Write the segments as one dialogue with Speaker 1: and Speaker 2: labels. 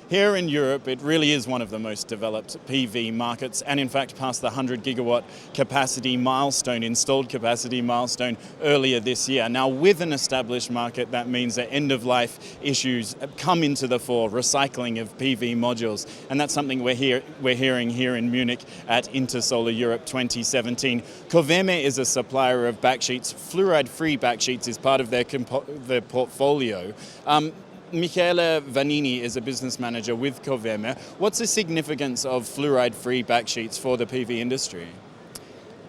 Speaker 1: Here in Europe, it really is one of the most developed PV markets, and in fact passed the 100 gigawatt capacity milestone, installed capacity milestone earlier this year. Now, with an established market, that means that end-of-life issues come into the fore, recycling of PV modules, and that's something we're hearing here in Munich at Intersolar Europe 2017. Coveme is a supplier of backsheets. Fluoride-free backsheets is part of their portfolio. Michele Vannini is a business manager with Coveme. What's the significance of fluoride-free backsheets for the PV industry?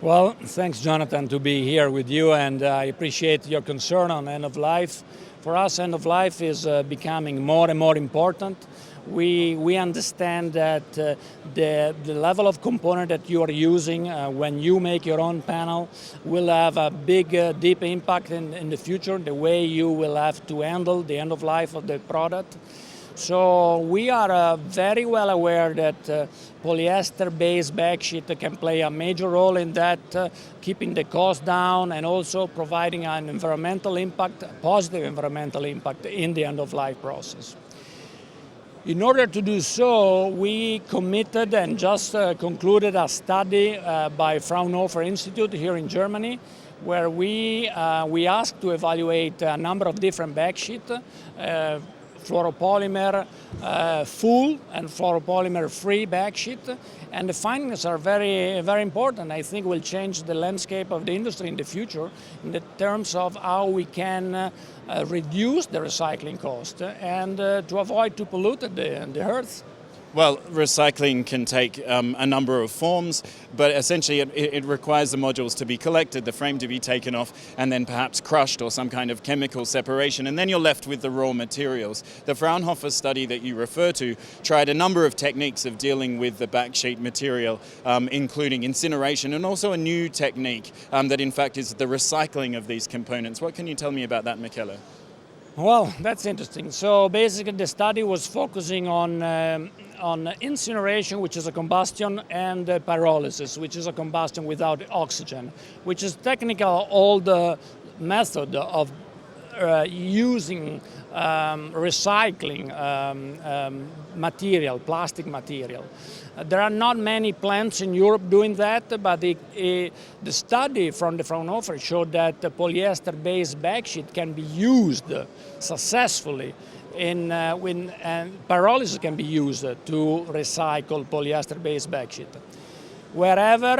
Speaker 2: Well, thanks, Jonathan, to be here with you, and I appreciate your concern on end of life. For us, end of life is becoming more and more important. We understand that the level of component that you are using when you make your own panel will have a big, deep impact in the future, the way you will have to handle the end of life of the product. So we are very well aware that polyester-based backsheet can play a major role in that, keeping the cost down and also providing an environmental impact, a positive environmental impact in the end-of-life process. In order to do so, we committed and just concluded a study by Fraunhofer Institute here in Germany, where we asked to evaluate a number of different backsheets, fluoropolymer full and fluoropolymer free backsheet, and the findings are very, very important. I think will change the landscape of the industry in the future in the terms of how we can reduce the recycling cost and to avoid to pollute the earth.
Speaker 1: Well, recycling can take a number of forms, but essentially it requires the modules to be collected, the frame to be taken off, and then perhaps crushed or some kind of chemical separation, and then you're left with the raw materials. The Fraunhofer study that you refer to tried a number of techniques of dealing with the backsheet material, including incineration and also a new technique that in fact is the recycling of these components. What can you tell me about that, Michele?
Speaker 2: Well, that's interesting. So basically the study was focusing on incineration, which is a combustion, and pyrolysis, which is a combustion without oxygen, which is technical old method of using recycling material, plastic material. There are not many plants in Europe doing that, but the study from the Fraunhofer showed that the polyester-based backsheet can be used successfully when pyrolysis can be used to recycle polyester-based backsheet. Wherever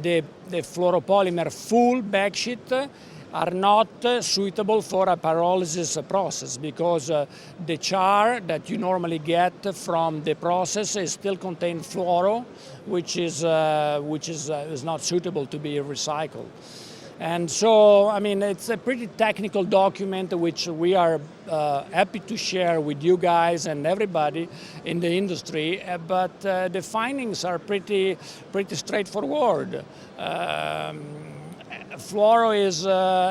Speaker 2: the fluoropolymer full backsheet are not suitable for a pyrolysis process because the char that you normally get from the process is still contain fluoro, which is not suitable to be recycled. And so, I mean, it's a pretty technical document which we are happy to share with you guys and everybody in the industry, but the findings are pretty straightforward. Fluoro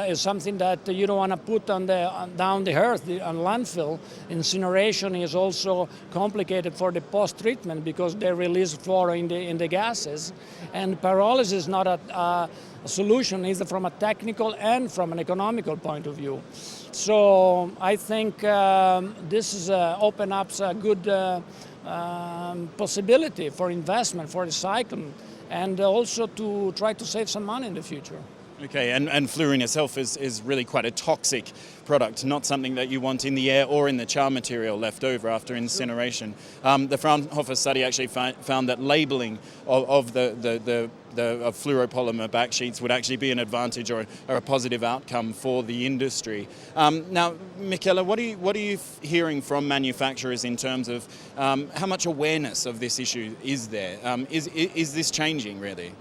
Speaker 2: is something that you don't want to put down the earth, on landfill. Incineration is also complicated for the post-treatment because they release fluoro in the gases. And pyrolysis is not a solution either from a technical and from an economical point of view. So I think this is open up a good possibility for investment, for recycling, and also to try to save some money in the future.
Speaker 1: Okay, and fluorine itself is really quite a toxic product, not something that you want in the air or in the char material left over after incineration. The Fraunhofer study actually found that labeling of the fluoropolymer backsheets would actually be an advantage or a positive outcome for the industry. Now, Michele, what are you hearing from manufacturers in terms of how much awareness of this issue is there? Is this changing really?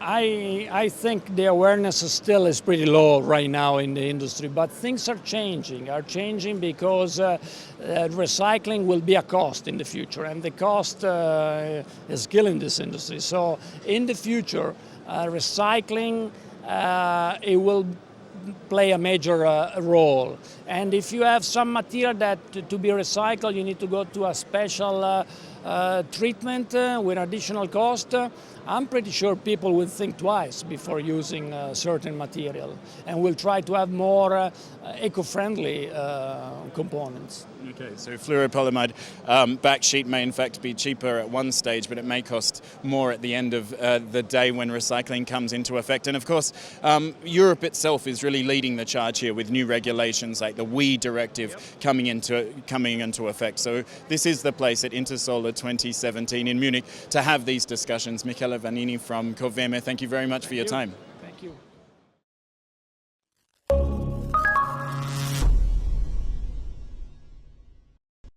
Speaker 2: I think the awareness still is pretty low right now in the industry, but things are changing because recycling will be a cost in the future, and the cost is killing this industry. So in the future, recycling, it will play a major role. And if you have some material that to be recycled, you need to go to a special treatment with additional cost, I'm pretty sure people will think twice before using certain material, and will try to have more eco-friendly components.
Speaker 1: Okay, so fluoropolyamide backsheet may in fact be cheaper at one stage, but it may cost more at the end of the day when recycling comes into effect. And of course, Europe itself is really leading the charge here with new regulations like the WE directive coming into effect. So this is the place at Intersolar 2017 in Munich to have these discussions. Michele Vannini from Coveme, thank you very much for your time.